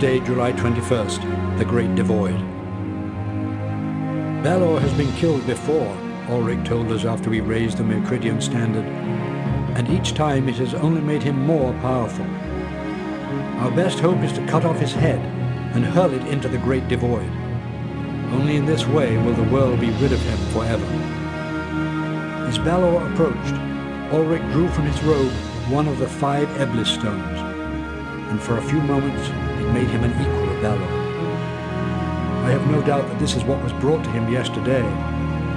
Tuesday, July 21st, the Great Devoid. Balor has been killed before, Ulrich told us after we raised the Mercridian standard, and each time it has only made him more powerful. Our best hope is to cut off his head and hurl it into the Great Devoid. Only in this way will the world be rid of him forever. As Balor approached, Ulrich drew from his robe one of the 5 Eblis stones, and for a few moments it made him an equal of Balor. I have no doubt that this is what was brought to him yesterday,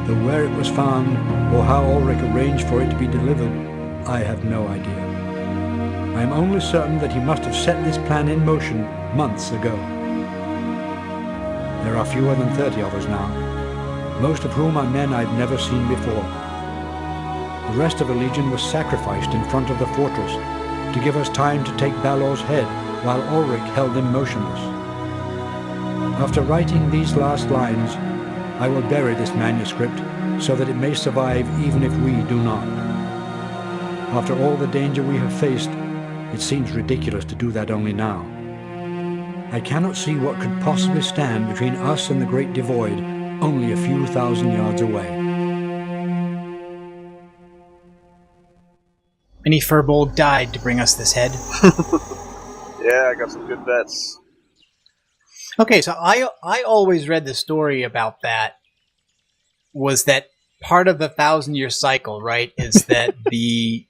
though where it was found or how Ulrich arranged for it to be delivered, I have no idea. I am only certain that he must have set this plan in motion months ago. There are fewer than 30 of us now, most of whom are men I've never seen before. The rest of the Legion was sacrificed in front of the fortress to give us time to take Balor's head while Ulrich held him motionless. After writing these last lines, I will bury this manuscript so that it may survive even if we do not. After all the danger we have faced, it seems ridiculous to do that only now. I cannot see what could possibly stand between us and the Great Devoid, only a few thousand yards away. Many Furbolg died to bring us this head. Yeah, I got some good bets. Okay, so I always read the story about that, was that part of the 1,000-year cycle, right, is that the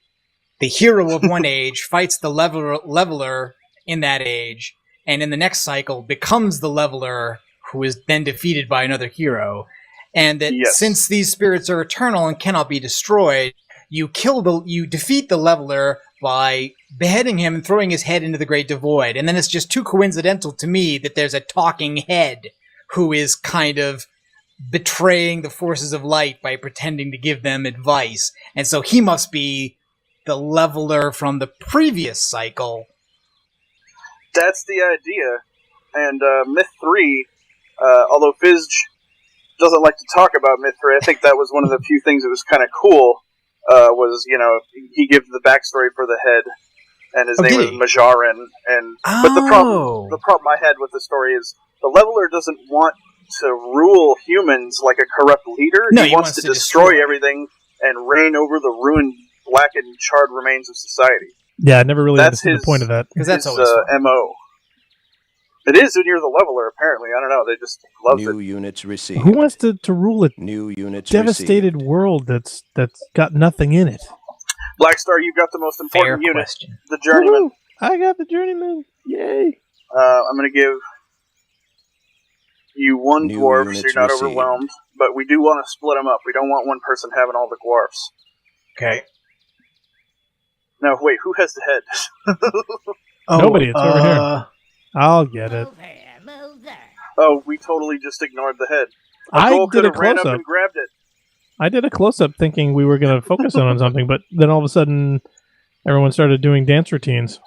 hero of one age fights the leveler in that age, and in the next cycle becomes the leveler who is then defeated by another hero. And that since these spirits are eternal and cannot be destroyed, you defeat the leveler by beheading him and throwing his head into the Great Devoid. And then it's just too coincidental to me that there's a talking head who is kind of betraying the forces of light by pretending to give them advice. And so he must be the leveler from the previous cycle. That's the idea. And Myth 3, although Fizj doesn't like to talk about Myth 3, I think that was one of the few things that was kind of cool. Was, he gives the backstory for the head, and his name was Majarin. But the problem I had with the story is the leveler doesn't want to rule humans like a corrupt leader. No, he wants to destroy everything and reign over the ruined, blackened, charred remains of society. Yeah, I never really understood the point of that. Because that's always MO. It is when you're the leveler, apparently. I don't know. They just love it. New units received. Who wants to rule a New units devastated received. world that's got nothing in it? Blackstar, you've got the most important unit. Question. The Journeyman. Woo! I got the Journeyman. Yay. I'm going to give you one New dwarf so units you're not received. overwhelmed. But we do want to split them up. We don't want one person having all the dwarfs. Okay. Now, wait, who has the head? Nobody, it's over here. I'll get it. Oh, we totally just ignored the head. I Cole did could a have ran up close-up. and grabbed it. I did a close-up thinking we were going to focus on something, but then all of a sudden everyone started doing dance routines.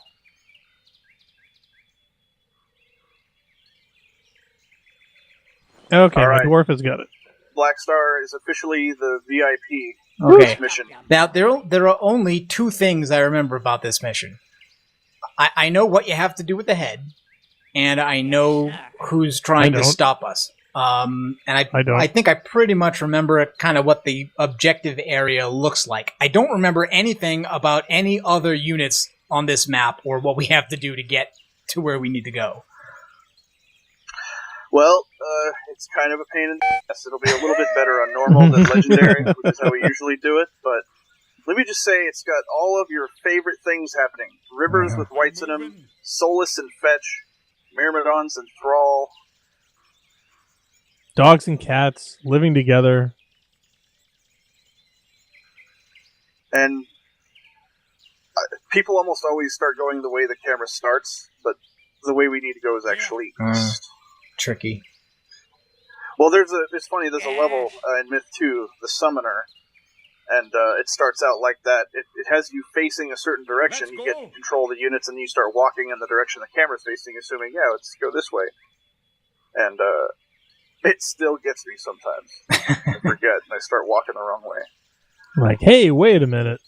Okay, All right. my dwarf has got it. Blackstar is officially the VIP of Okay. this mission. Now, there are only 2 things I remember about this mission. I know what you have to do with the head, and I know who's trying to stop us. And I don't. I think I pretty much remember kind of what the objective area looks like. I don't remember anything about any other units on this map or what we have to do to get to where we need to go. Well, it's kind of a pain in the ass. It'll be a little bit better on normal than legendary, which is how we usually do it, but let me just say it's got all of your favorite things happening. Rivers with whites in them, Solus and Fetch, Myrmidons and Thrall. Dogs and cats living together. And people almost always start going the way the camera starts, but the way we need to go is actually east. Tricky. Well, it's funny, there's a level in Myth 2, the Summoner, and it starts out like that. It has you facing a certain direction. You get to control the units, and you start walking in the direction the camera's facing, assuming, let's go this way. And it still gets me sometimes. I forget, and I start walking the wrong way. Like, hey, wait a minute.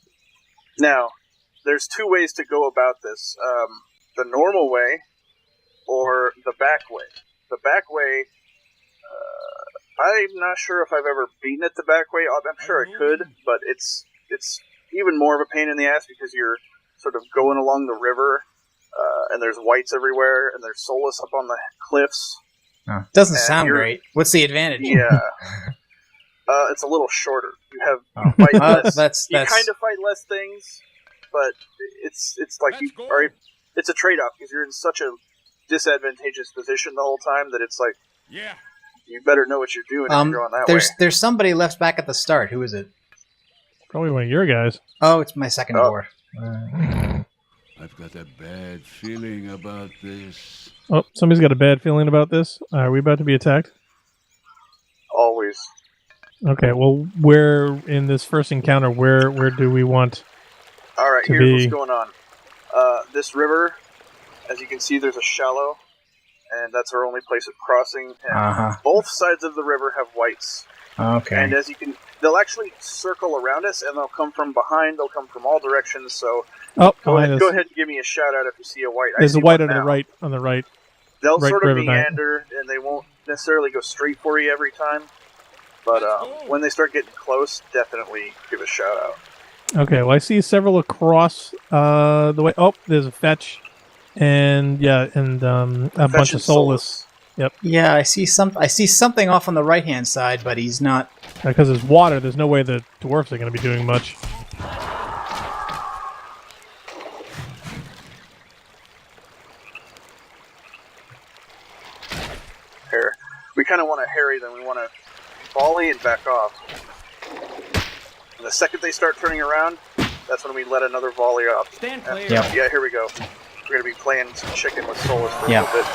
Now, there's 2 ways to go about this. The normal way or the back way. The back way, I'm not sure if I've ever beaten it the back way. I'm sure I could, but it's even more of a pain in the ass because you're sort of going along the river, and there's whites everywhere, and there's Solus up on the cliffs. Doesn't sound great. What's the advantage? Yeah. It's a little shorter. You have fight less. You kind of fight less things, but it's like it's a trade-off because you're in such a disadvantageous position the whole time that it's like, you better know what you're doing if you're going that way. There's somebody left back at the start. Who is it? Probably one of your guys. Oh, it's my second door. I've got a bad feeling about this. Oh, somebody's got a bad feeling about this. Are we about to be attacked? Always. Okay, well, where in this first encounter, where do we want All right, to here's be? what's going on. This river, as you can see, there's a shallow, and that's our only place of crossing. And both sides of the river have whites. Okay. And as you can, they'll actually circle around us, and they'll come from behind. They'll come from all directions. So go ahead and give me a shout out if you see a white. There's a white on the right. On the right. They'll right sort of river meander, and they won't necessarily go straight for you every time. But when they start getting close, definitely give a shout out. Okay, well, I see several across the way. Oh, there's a fetch, and a bunch of Solus. Yep. Yeah, I see something off on the right-hand side, but he's not. Because there's water, there's no way the dwarfs are going to be doing much. Here, we kind of want to harry them. We want to volley and back off. And the second they start turning around, that's when we let another volley off. Stand clear. Yep. Yeah, here we go. We're going to be playing some chicken with Solus for a little bit.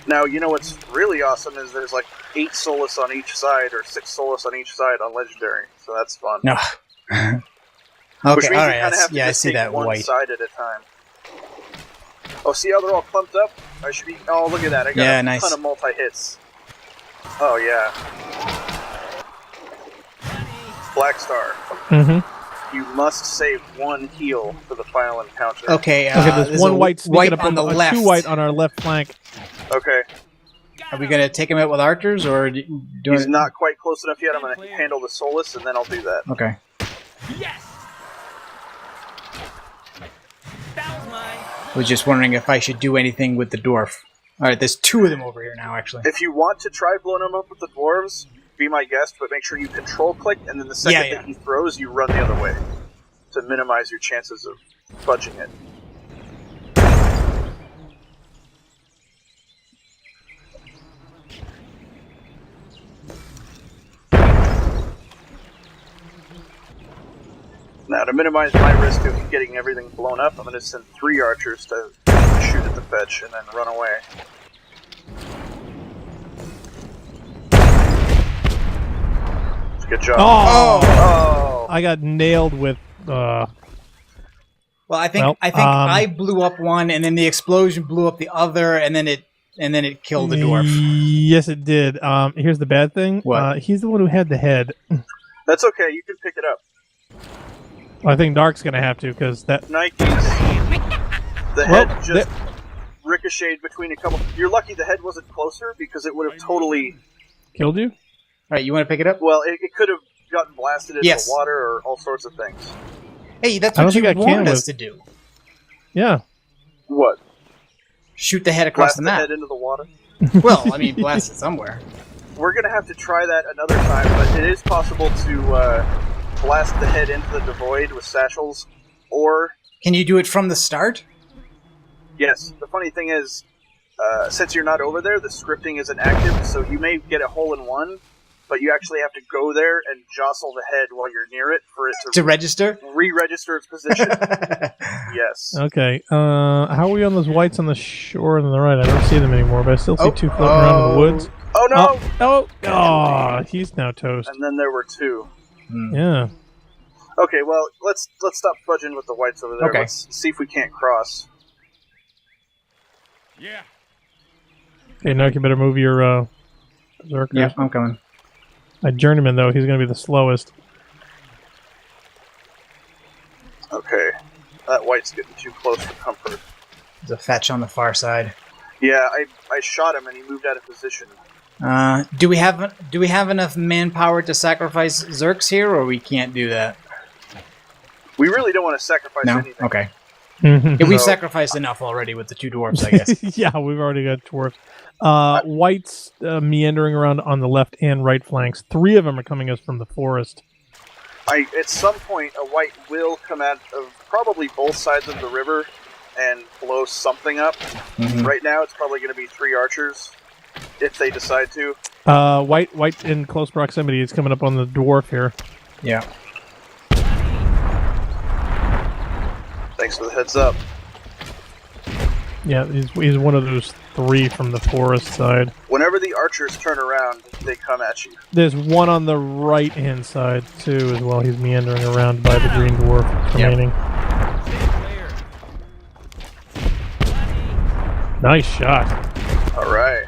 Now, you know what's really awesome is there's like 8 Solus on each side, or 6 Solus on each side on Legendary, so that's fun. No. Which Okay, means all you kind right. of have to I just see take that one white. side at a time. Oh, see how they're all clumped up? I should be... Oh, look at that. I got a ton of multi-hits. Oh, yeah. Black Star. Mm-hmm. You must save 1 heal for the final encounter. Okay, there's one white sneaking up on the left. 2 white on our left flank. Okay. Are we going to take him out with archers, or He's not quite close enough yet. I'm going to handle the Solus, and then I'll do that. Okay. Yes. That was mine. I was just wondering if I should do anything with the dwarf. All right, there's 2 of them over here now, actually. If you want to try blowing them up with the dwarves, be my guest, but make sure you control click, and then the second that he throws, you run the other way to minimize your chances of fudging it. Now, to minimize my risk of getting everything blown up, I'm going to send 3 archers to shoot at the fetch and then run away. Good job. Oh! I got nailed with... Well, I think I blew up one, and then the explosion blew up the other, and then it killed the dwarf. Yes, it did. Here's the bad thing. What? He's the one who had the head. That's okay. You can pick it up. I think Dark's going to have to, because that... Nikes. The head just ricocheted between a couple... You're lucky the head wasn't closer, because it would have totally... Killed you? Alright, you want to pick it up? Well, it could have gotten blasted into the water or all sorts of things. Hey, that's what you wanted us to do. Yeah. What? Shoot the head across blast the map. Head into the water? Well, I mean, blast it somewhere. We're going to have to try that another time, but it is possible to blast the head into the Devoid with satchels, or... Can you do it from the start? Yes. The funny thing is, since you're not over there, the scripting isn't active, so you may get a hole-in-one, but you actually have to go there and jostle the head while you're near it for it to register? Re-register its position. Yes. Okay. How are we on those whites on the shore on the right? I don't see them anymore, but I still see 2 floating around in the woods. Oh, no! Oh, he's now toast. And then there were 2. Yeah. Okay, well, let's stop fudging with the whites over there. Okay. Let's see if we can't cross. Yeah. Okay, now you better move your berserkers. Yeah, I'm coming. My journeyman, though, he's going to be the slowest. Okay. That white's getting too close for comfort. There's a fetch on the far side. Yeah, I shot him and he moved out of position. Do we have enough manpower to sacrifice Zerks here, or we can't do that? We really don't want to sacrifice No? anything. Okay. Mhm. Yeah, we've So- sacrificed enough already with the 2 dwarves, I guess. Yeah, we've already got dwarfs. Whites meandering around on the left and right flanks. 3 of them are coming us from the forest. At some point, a white will come out of probably both sides of the river and blow something up. Mhm. Right now, it's probably going to be 3 archers, if they decide to. White in close proximity is coming up on the dwarf here. Yeah. Thanks for the heads up. Yeah, he's one of those 3 from the forest side. Whenever the archers turn around, they come at you. There's one on the right-hand side, too, as well. He's meandering around by the green dwarf remaining. Nice shot. Alright.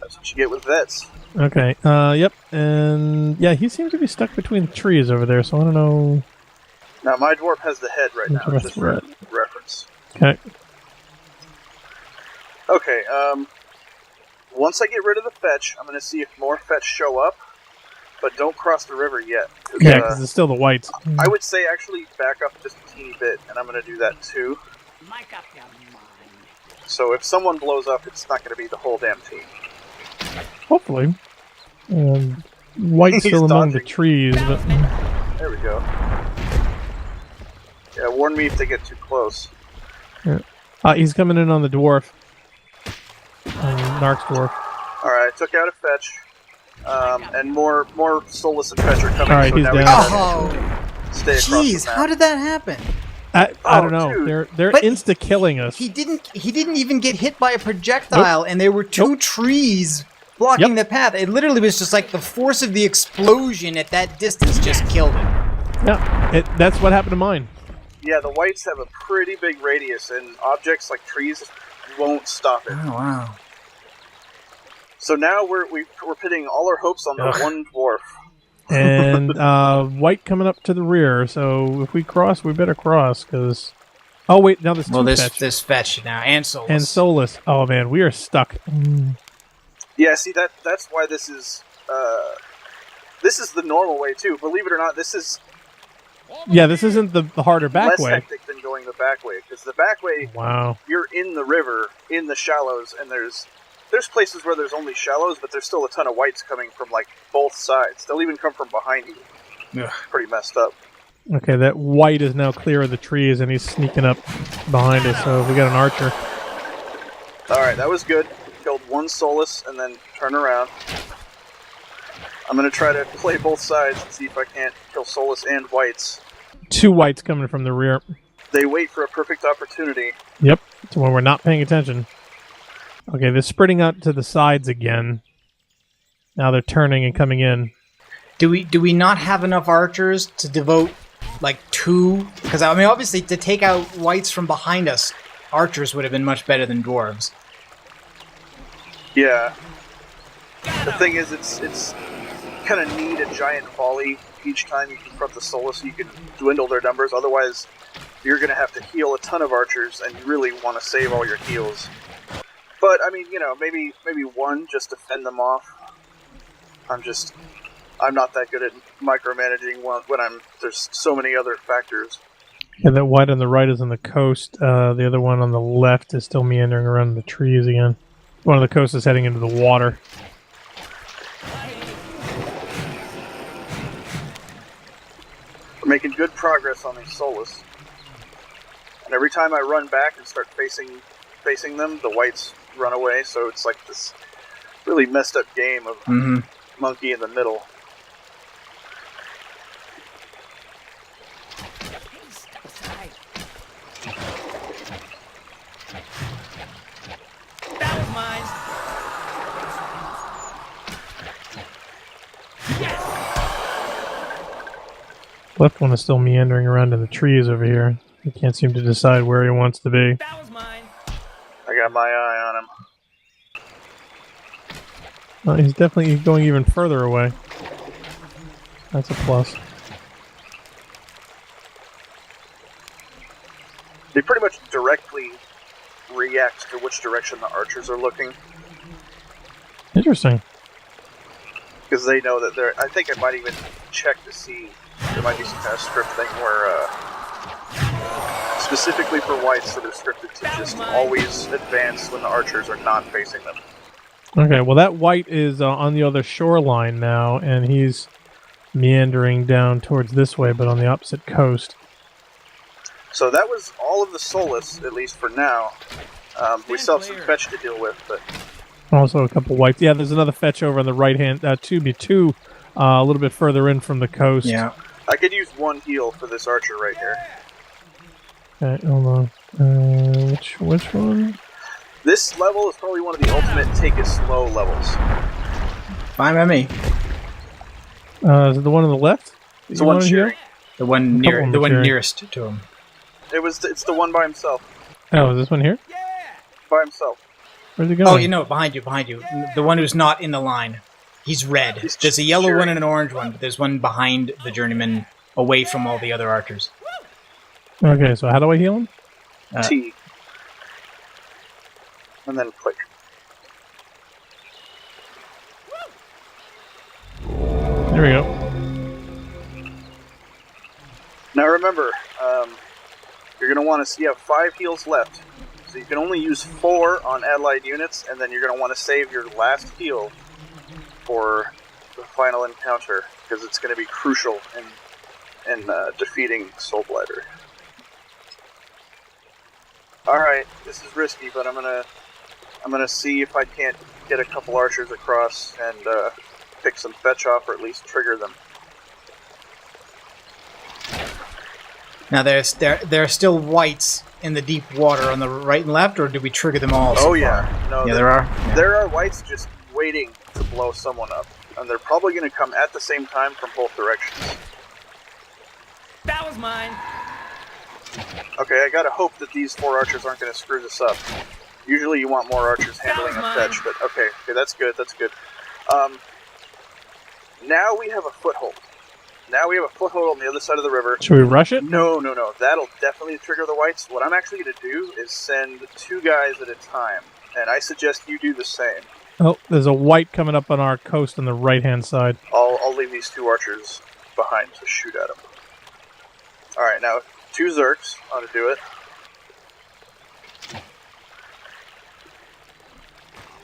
That's what you get with vets. Okay, yep, and yeah, he seems to be stuck between the trees over there, so I don't know. Now, my dwarf has the head right now, Dwarf just for red. reference. Okay, Okay, once I get rid of the fetch, I'm going to see if more fetch show up, but don't cross the river yet. yeah, because it's still the whites. I would say actually back up just a teeny bit, and I'm going to do that too. Make up your mind. So if someone blows up, it's not going to be the whole damn team. Hopefully. White's He's still among the dodging. trees, but There we go. Yeah, warn me if they get too close. he's coming in on the dwarf. Narc's dwarf. Alright, took out a fetch. And more soulless and fetch are coming, Alright, so he's now we down. gotta Oh, stay across jeez! the map. How did that happen? I Oh, don't know. dude. They're But insta killing us. He didn't even get hit by a projectile, and there were 2 trees blocking the path. It literally was just like the force of the explosion at that distance just killed him. Yeah, that's what happened to mine. Yeah, the whites have a pretty big radius, and objects like trees won't stop it. Oh wow! So now we're pitting all our hopes on the Ugh. one dwarf. And white coming up to the rear. So if we cross, we better cross because. Oh wait, now there's Well, 2 this fetch fetch now and soulless. and soulless. Oh man, we are stuck. Yeah, see that's why this is the normal way too. Believe it or not, this is Yeah, this isn't the harder back less way. hectic than going the back way, because the back way Wow. you're in the river, in the shallows, and there's places where there's only shallows, but there's still a ton of whites coming from like both sides. They'll even come from behind you. Ugh. Pretty messed up. Okay, that white is now clear of the trees and he's sneaking up behind us. So we got an archer. All right, that was good. Killed 1 soulless and then turn around. I'm gonna try to play both sides and see if I can't kill soulless and whites. 2 whites coming from the rear. They wait for a perfect opportunity. Yep, it's when we're not paying attention. Okay, they're spreading out to the sides again. Now they're turning and coming in. Do we not have enough archers to devote like 2? Because I mean, obviously, to take out whites from behind us, archers would have been much better than dwarves. Yeah. The thing is, it's kind of need a giant volley each time you confront the soulless so you can dwindle their numbers. Otherwise, you're going to have to heal a ton of archers, and you really want to save all your heals. But I mean, maybe 1 just to fend them off. I'm not that good at micromanaging when there's so many other factors. And that white on the right is on the coast. The other one on the left is still meandering around the trees again. One of the coast is heading into the water. We're making good progress on these soulless. And every time I run back and start facing them, the whites run away, so it's like this really messed up game of monkey in the middle. Step aside. That was mine. Left one is still meandering around in the trees over here. He can't seem to decide where he wants to be. That was mine. I got my eye on him. He's definitely going even further away. That's a plus. They pretty much directly react to which direction the archers are looking. Interesting. Because they know that they're... I think I might even check to see... There might be some kind of script thing where... specifically for whites, so they're scripted to just always advance when the archers are not facing them. Okay, well that white is on the other shoreline now, and he's meandering down towards this way, but on the opposite coast. So that was all of the Solus, at least for now. We still have some fetch to deal with, but... Also a couple whites. Yeah, there's another fetch over on the right hand, two a little bit further in from the coast. Yeah. I could use one heal for this archer right here. Okay, hold on. Which one? This level is probably one of the ultimate take-it-slow levels. Fine by me. Is it the one on the left? It's the one cheering. The one nearest to him. It's the one by himself. Oh, is this one here? By himself. Where's he going? Oh, you know, behind you. The one who's not in the line. He's red. There's a yellow one and an orange one, but there's one behind the journeyman, away from all the other archers. Okay, so how do I heal him? T. And then click. There we go. Now remember, you're going to want to... You have 5 heals left. So you can only use 4 on allied units, and then you're going to want to save your last heal for the final encounter, because it's going to be crucial in defeating Soulblighter. Alright, this is risky, but I'm gonna see if I can't get a couple archers across and pick some fetch off, or at least trigger them. Now there are still whites in the deep water on the right and left, or did we trigger them all? Oh yeah, no, yeah, there are. Yeah. There are whites just waiting to blow someone up, and they're probably going to come at the same time from both directions. That was mine. Okay, I gotta hope that these 4 archers aren't going to screw this up. Usually you want more archers handling a fetch, but okay, that's good, that's good. Now we have a foothold. Now we have a foothold on the other side of the river. Should we rush it? No. That'll definitely trigger the whites. What I'm actually going to do is send 2 guys at a time, and I suggest you do the same. Oh, there's a white coming up on our coast on the right-hand side. I'll leave these 2 archers behind to shoot at them. Alright, now 2 Zerks ought to do it.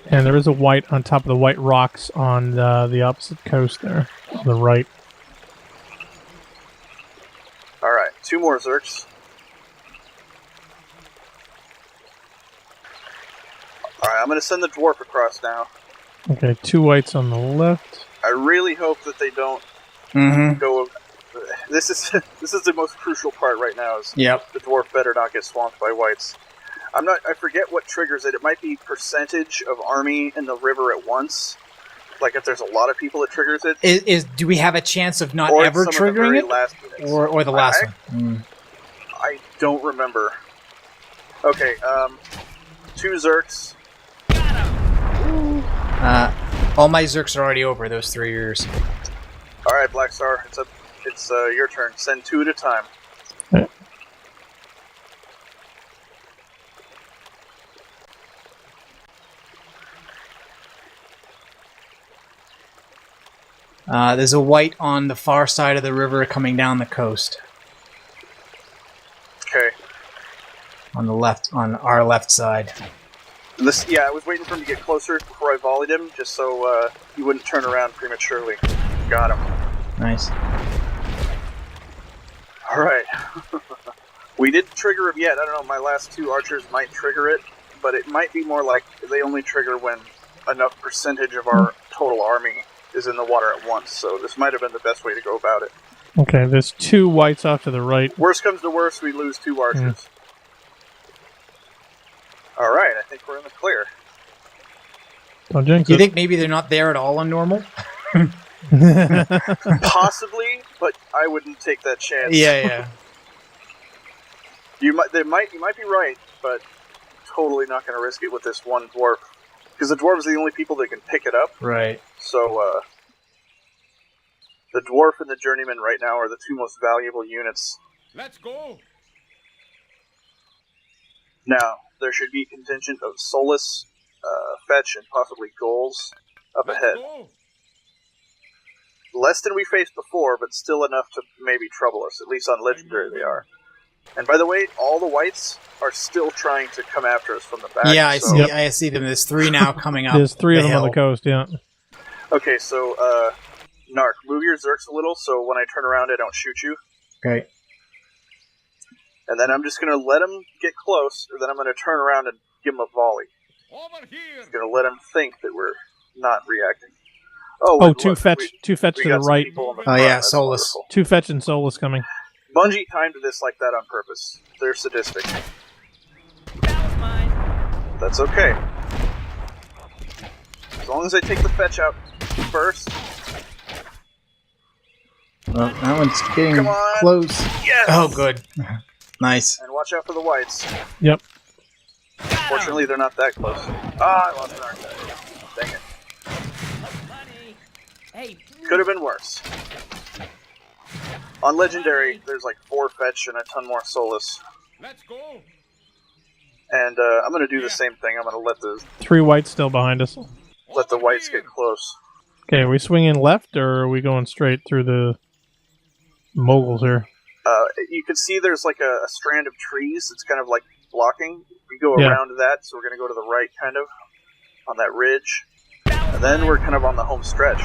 And there is a white on top of the white rocks on the opposite coast there, on the right. Alright, 2 more Zerks. Alright, I'm going to send the dwarf across now. Okay, 2 whites on the left. I really hope that they don't go... This is the most crucial part right now, is the dwarf better not get swamped by whites. I forget what triggers it. It might be percentage of army in the river at once. Like if there's a lot of people, it triggers it. Do we have a chance of not or ever triggering it? Last or the last one? I don't remember. Okay, 2 Zerks. All my Zerks are already over, those 3 years. Alright, Black Star, it's your turn. Send 2 at a time. Okay. There's a white on the far side of the river coming down the coast. Okay. On our left side. I was waiting for him to get closer before I volleyed him, just so he wouldn't turn around prematurely. Got him. Nice. Alright. We didn't trigger him yet. I don't know, my last 2 archers might trigger it, but it might be more like they only trigger when enough percentage of our total army is in the water at once, so this might have been the best way to go about it. Okay, there's 2 whites off to the right. Worst comes to worst, we lose 2 archers. Alright, I think we're in the clear. Don't jinx Do you it. think maybe they're not there at all on normal? Possibly, but I wouldn't take that chance. Yeah. You might be right, but totally not going to risk it with this one dwarf. Because the dwarves are the only people that can pick it up. Right. So, the dwarf and the journeyman right now are the 2 most valuable units. Let's go. Now, there should be a contingent of soulless, fetch, and possibly goals up ahead. Less than we faced before, but still enough to maybe trouble us. At least on Legendary they are. And by the way, all the whites are still trying to come after us from the back. Yeah, so... I see them. There's 3 now coming up. There's 3 of them hill. on the coast, yeah. Okay, so, Narc, move your Zerks a little so when I turn around I don't shoot you. Okay. And then I'm just going to let them get close, and then I'm going to turn around and give them a volley. Over here. I'm going to let them think that we're not reacting. Oh, Oh, and two look, fetch we to got the some right. people in the Oh, front. yeah, That's soulless. wonderful. 2 fetch and soulless coming. Bungie timed this like that on purpose. They're sadistic. That was mine. That's okay. As long as I take the fetch out first. Well, that one's getting Come on. close. Yes! Oh, good. Nice. And watch out for the whites. Yep. Fortunately, they're not that close. Ah, I lost an arc. Dang it. Bunny. Hey. Could have been worse. On Legendary, there's like 4 fetch and a ton more soulless. Let's go. And I'm going to do the same thing. I'm going to let the 3 whites still behind us. whites get close. Okay, are we swinging left or are we going straight through the moguls here? You can see there's like a strand of trees that's kind of like blocking. We go Yeah. around that, so we're going to go to the right kind of on that ridge. And then we're kind of on the home stretch.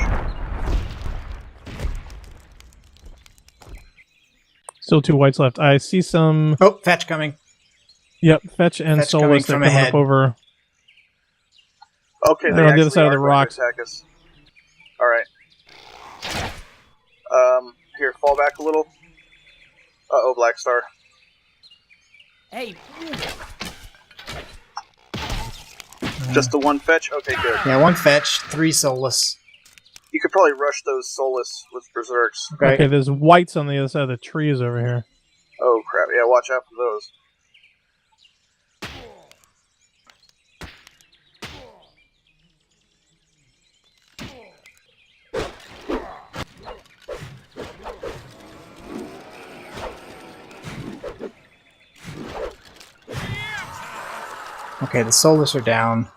Still 2 whites left. I see some. Oh, fetch coming. Yep, fetch and Fetch coming soulless. They're from coming ahead. up over. Okay, They're on the other side of the are going to rocks. attack us. Alright. Here, fall back a little. Uh-oh, Black Star. Hey. Just the 1 fetch? Okay, good. Yeah, 1 fetch, 3 soulless. You could probably rush those soulless with berserks. Okay, there's whites on the other side of the trees over here. Oh, crap. Yeah, watch out for those. Okay, the soulless are down.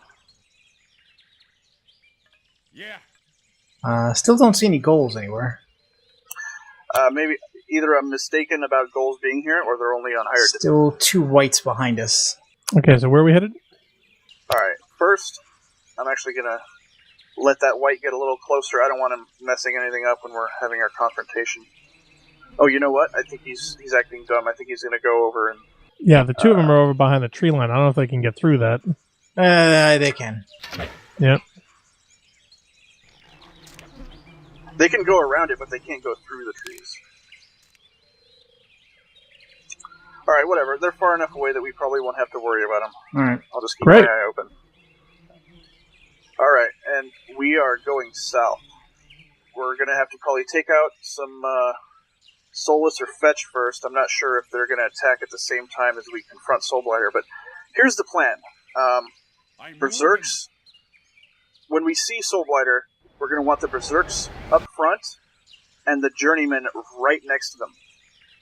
Yeah. Still don't see any goals anywhere. Maybe either I'm mistaken about goals being here, or they're only on higher difficulty. Still 2 whites behind us. Okay, so where are we headed? Alright, first, I'm actually going to let that white get a little closer. I don't want him messing anything up when we're having our confrontation. Oh, you know what? I think he's acting dumb. I think he's going to go over and... Yeah, the 2 of them are over behind the tree line. I don't know if they can get through that. They can. Yep. They can go around it, but they can't go through the trees. Alright, whatever. They're far enough away that we probably won't have to worry about them. Alright. I'll just keep Great. my eye open. Alright, and we are going south. We're going to have to probably take out some soulless or fetch first. I'm not sure if they're going to attack at the same time as we confront Soulblighter, but here's the plan. Berserks, when we see Soulblighter, we're going to want the Berserks up front and the Journeyman right next to them.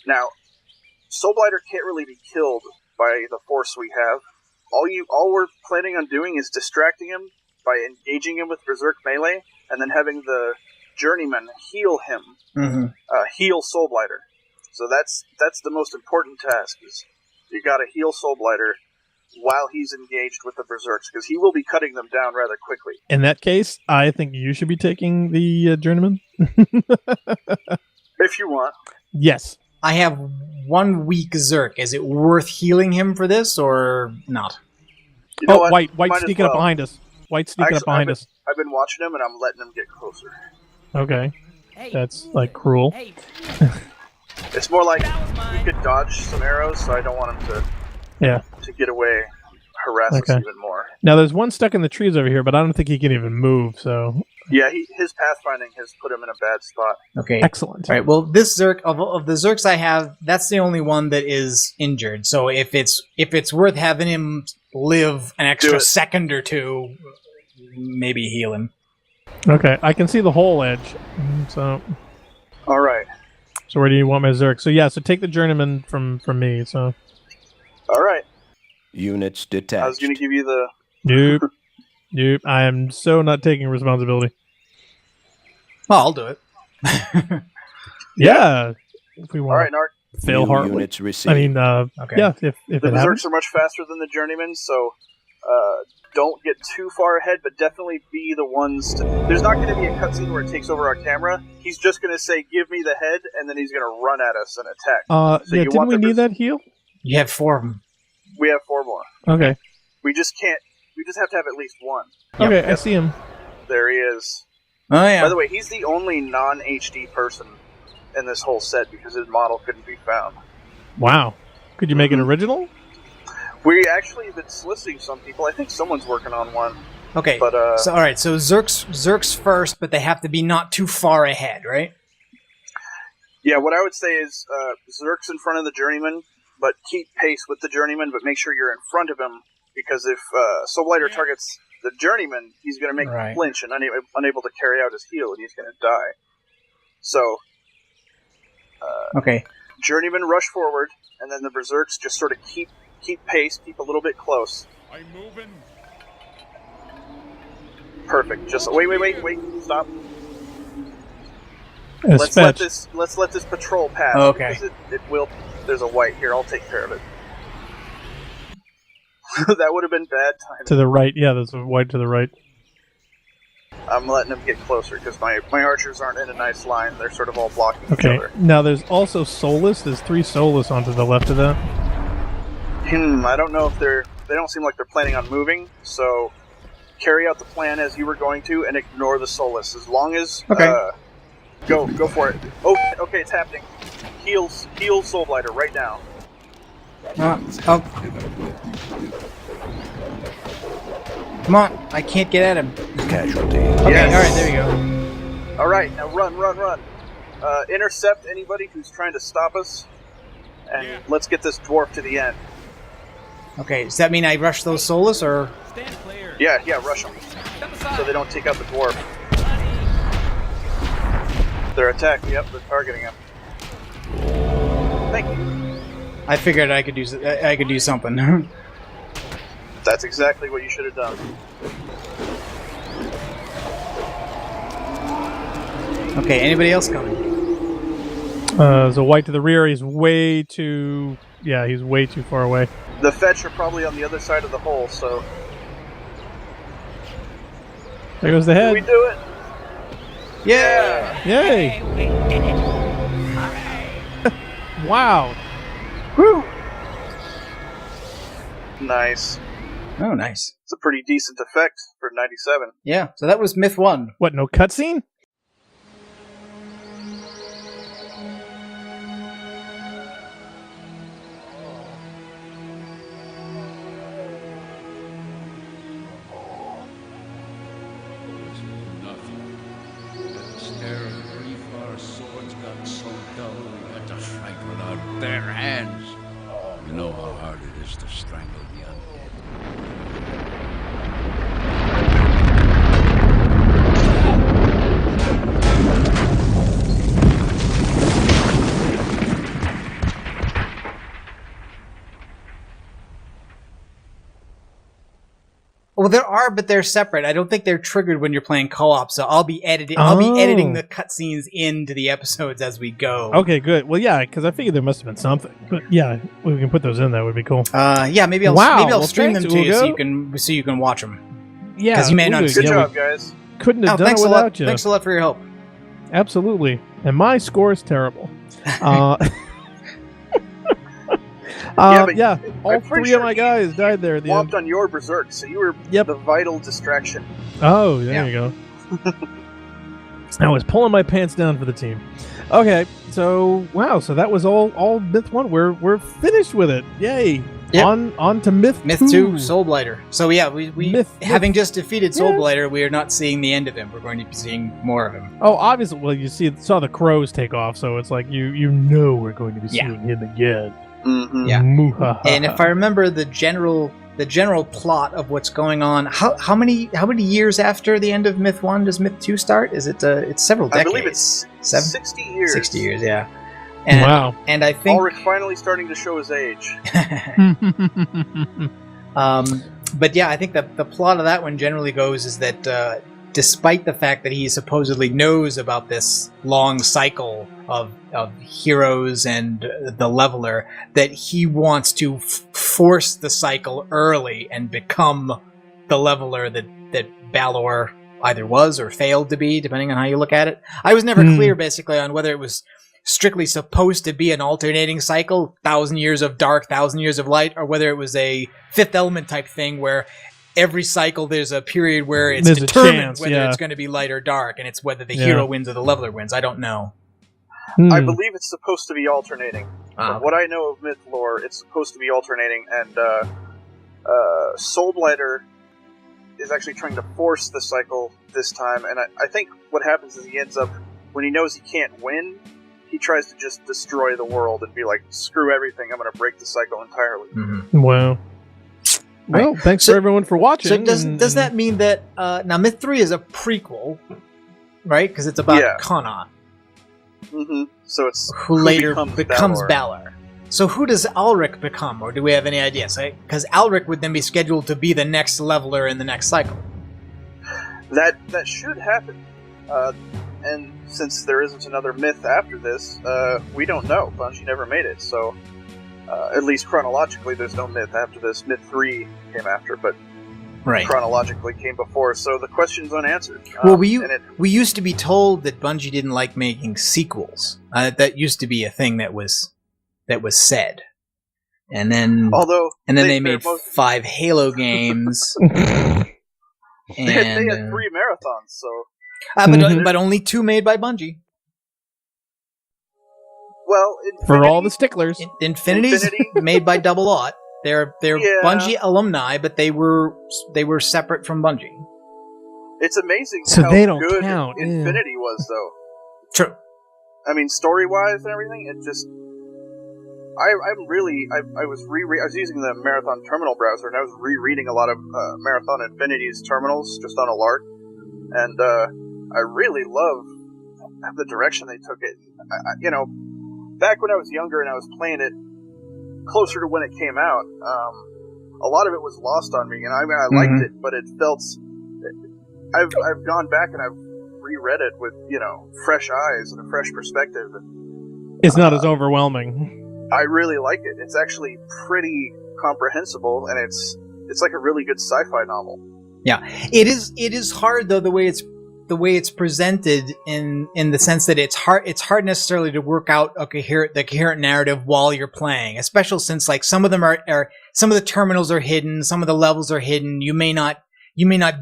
Now, Soulblighter can't really be killed by the force we have. All we're planning on doing is distracting him by engaging him with Berserk melee, and then having the Journeyman heal him, heal Soulblighter. So that's the most important task. Is you got to heal Soulblighter while he's engaged with the Berserks, because he will be cutting them down rather quickly. In that case, I think you should be taking the journeyman. If you want. Yes. I have 1 weak Zerk. Is it worth healing him for this, or not? You know what? White Might as sneaking up well. behind us. White sneaking up behind us. I've been watching him, and I'm letting him get closer. Okay. Hey. That's, like, cruel. Hey. It's more like That was he mine. could dodge some arrows, so I don't want him Yeah. to get away, harass us Okay. even more. Now, there's one stuck in the trees over here, but I don't think he can even move, so... Yeah, his pathfinding has put him in a bad spot. Okay. Excellent. All right. Well, this Zerk of the Zerks I have, that's the only one that is injured. So if it's worth having him live an Do extra it. second or 2, maybe heal him. Okay, I can see the whole edge, so... All right. So where do you want my Zerk? So yeah, so take the journeyman from me, so... All right. Units I was detached. going to give you the... Nope. Nope. I am so not taking responsibility. Well, I'll do it. Yeah. If we want All right, Narc. to fail New horribly. units received. I mean, Okay. yeah, if The it Berserks happens. are much faster than the Journeymen, so don't get too far ahead, but definitely be the ones to... There's not going to be a cutscene where it takes over our camera. He's just going to say, give me the head, and then he's going to run at us and attack. So Yeah, you didn't want we the need that heal? You have 4 of them. We have 4 more. Okay. We just can't... We just have to have at least 1. Okay, I see him. There he is. Oh, yeah. By the way, he's the only non-HD person in this whole set because his model couldn't be found. Wow. Could you make an original? We actually have been soliciting some people. I think someone's working on one. Okay. But, so, all right. So Zerk's first, but they have to be not too far ahead, right? Yeah, what I would say is Zerk's in front of the Journeyman, but keep pace with the Journeyman, but make sure you're in front of him, because if Soulblighter targets the Journeyman, he's going to make him flinch and unable to carry out his heal, and he's going to die. So, okay. Journeyman rush forward, and then the Berserks just sort of keep pace, keep a little bit close. I'm moving. Perfect. Just wait, stop. Let's let this patrol pass. Oh, okay. Because it will. There's a white here. I'll take care of it. That would have been bad timing. To the right. Yeah, there's a white to the right. I'm letting them get closer because my archers aren't in a nice line. They're sort of all blocking each Okay. other. Now there's also Soulless. There's 3 Soulless onto the left of that. I don't know if they don't seem like they're planning on moving, so carry out the plan as you were going to and ignore the Soulless. As long as go for it. Oh, okay, it's happening. Heal Soulblighter right now. Come on, I can't get at him. Casualty. Okay, Yes. all right, there you go. All right, now run. Intercept anybody who's trying to stop us, and let's get this dwarf to the end. Okay, does that mean I rush those soulless, or? Stand clear. Yeah, rush them Step aside. so they don't take out the dwarf. They're attacking. Yep, they're targeting him. Thank you. I figured I could do something. That's exactly what you should have done. Okay, anybody else coming? There's a white to the rear. He's way too... Yeah, he's way too far away. The fetch are probably on the other side of the hole, so... There goes the Can head. we do it? Yeah! Yay! Hey, we did it. Hooray. Wow. Woo! Nice. Oh, nice. It's a pretty decent effect for 97. Yeah, so that was Myth 1. What, no cutscene? Nothing. At the stare of grief, our swords got so dull we had to fight with our bare hands. You know how hard it is to strangle the undead. Well, there are, but they're separate. I don't think they're triggered when you're playing co-op, so I'll be editing the cutscenes into the episodes as we go. Okay, good. Well, yeah, because I figured there must have been something. But yeah, we can put those in. That would be cool. Yeah, maybe I'll Well, stream them thanks, to you Ugo. so you can watch them. Yeah, 'Cause you may not- Ugo, Good yeah, job, we guys. couldn't have done it thanks a without lot. you. Thanks a lot for your help. Absolutely. And my score is terrible. But yeah, all I'm pretty 3 sure of my he guys died there at the Whopped end. on your berserk, so you were Yep. the vital distraction. Oh, there you go. I was pulling my pants down for the team. Okay, so wow, so that was all Myth 1. We're finished with it. Yay! Yep. On to Myth 2, Soulblighter. So yeah, we Myth- having just defeated Yeah. Soulblighter, we are not seeing the end of him. We're going to be seeing more of him. Oh, obviously. Well, you saw the crows take off, so it's like you know we're going to be Yeah. seeing him again. Mm-hmm. Yeah. Muhaha. And if I remember the general plot of what's going on, how many years after the end of Myth 1 does Myth 2 start? Is it it's several I decades? believe it's 7? 60 years. 60 years, yeah. And, Wow. And I think Ulrich finally starting to show his age. But yeah, I think that the plot of that one generally goes is that despite the fact that he supposedly knows about this long cycle of heroes and the leveler, that he wants to force the cycle early and become the leveler that Balor either was or failed to be, depending on how you look at it. I was never clear, basically, on whether it was strictly supposed to be an alternating cycle, 1,000 years of dark, 1,000 years of light, or whether it was a Fifth Element type thing where every cycle there's a period where it's There's a determined chance, whether yeah. it's going to be light or dark, and it's whether the Yeah. hero wins or the leveler wins. I don't know. I believe it's supposed to be alternating. From what I know of myth lore, it's supposed to be alternating, and Soulblighter is actually trying to force the cycle this time, and I think what happens is he ends up, when he knows he can't win, he tries to just destroy the world and be like, screw everything, I'm going to break the cycle entirely. Mm-hmm. Wow. Well, thanks So- for everyone for watching. So does that mean that now Myth 3 is a prequel, right? Because it's about Yeah. Kana, So it's who later becomes Balor. Balor. So who does Alric become, or do we have any idea? Because Alric would then be scheduled to be the next leveler in the next cycle. That should happen. And since there isn't another myth after this, we don't know. Bungie never made it, so at least chronologically, there's no myth after this. Myth 3 came after, but Right. chronologically came before, so the question's unanswered. Well, and we used to be told that Bungie didn't like making sequels. That used to be a thing that was said, and then they made 5 Halo games, they had and 3 marathons, so but only 2 made by Bungie. well, For all the sticklers. Infinity's Infinity? made by Double Aught. They're Yeah. Bungie alumni, but they were separate from Bungie. it's amazing So how they don't good count, yeah. Infinity was, though. True. I mean, story-wise and everything, it just... I was using the Marathon Terminal browser, and I was rereading a lot of Marathon Infinity's terminals just on a lark, and I really love the direction they took it. Back when I was younger and I was playing it closer to when it came out, a lot of it was lost on me, and I mean, I liked it, but it felt... I've gone back and I've reread it with, fresh eyes and a fresh perspective, and It's not as overwhelming. I really like it. It's actually pretty comprehensible, and it's like a really good sci-fi novel. Yeah, it is hard though the way it's presented in the sense that it's hard necessarily to work out the coherent narrative while you're playing, especially since like some of them are some of the terminals are hidden, some of the levels are hidden. You may not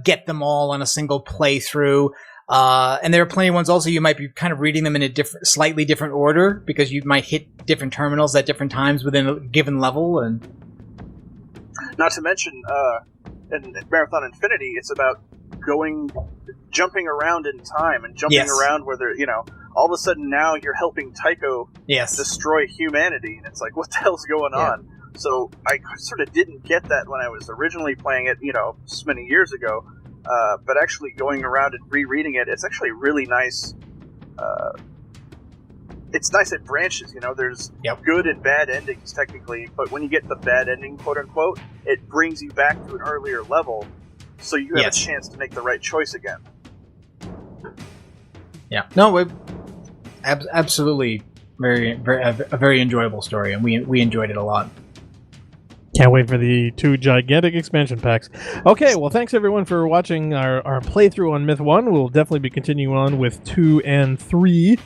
get them all on a single playthrough. And there are plenty of ones also you might be kind of reading them in a slightly different order because you might hit different terminals at different times within a given level. And not to mention, in Marathon Infinity, it's about jumping around in time and jumping around where there, all of a sudden now you're helping Tycho destroy humanity, and it's like, what the hell's going on? So I sort of didn't get that when I was originally playing it, so many years ago. But actually going around and rereading it, it's actually really nice. It's nice it branches, there's good and bad endings technically, but when you get the bad ending, quote unquote, it brings you back to an earlier level, so you have a chance to make the right choice again. Yeah. No, absolutely a very enjoyable story, and we enjoyed it a lot. Can't wait for the 2 gigantic expansion packs. Okay, well, thanks everyone for watching our playthrough on Myth 1. We'll definitely be continuing on with 2 and 3.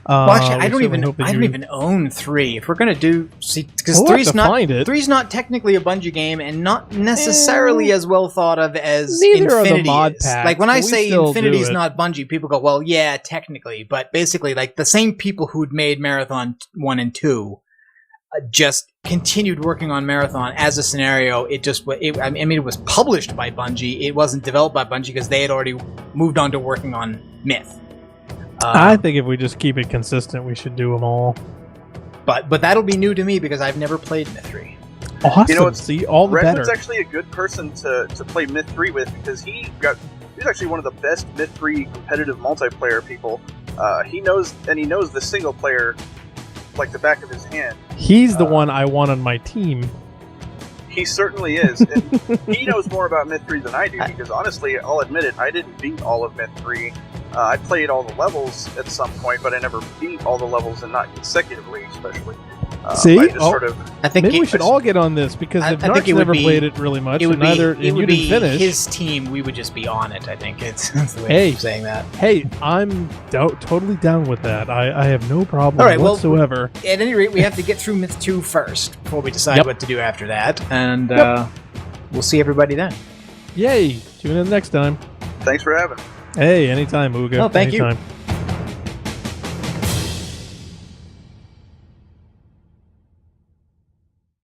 Well, actually, I don't even own 3. If we're gonna do, because We'll have to find it. 3's not technically a Bungie game, and not necessarily as well thought of as Neither are the Infinity mod is. packs, Like when I but we say still Infinity do is it. not Bungie, people go, "Well, yeah, technically," but basically, like the same people who'd made Marathon 1 and 2 just continued working on Marathon as a scenario. It was published by Bungie. It wasn't developed by Bungie because they had already moved on to working on Myth. I think if we just keep it consistent, we should do them all. But that'll be new to me because I've never played Myth 3. Awesome. See, all the Redwood's better. actually a good person to play Myth 3 with because he's actually one of the best Myth 3 competitive multiplayer people. He knows the single player like the back of his hand. He's the one I want on my team. He certainly is. And he knows more about Myth 3 than I do, because honestly, I'll admit it, I didn't beat all of Myth 3. I played all the levels at some point, but I never beat all the levels, and not consecutively, especially. See? I just sort of... I think Maybe we should all get on this, because if I think Nark's it would never be- played it really much, it would and neither be, it and you would didn't be finish. his team. We would just be on it. I think that's the way Hey. I'm saying that. Hey, I'm totally down with that. I have no problem All right, well, whatsoever. At any rate, we have to get through Myth 2 first before we decide Yep. what to do after that, and Yep. we'll see everybody then. Yay! Tune in next time. Thanks for having me. Hey, anytime, Ooga. Oh, thank you. Anytime.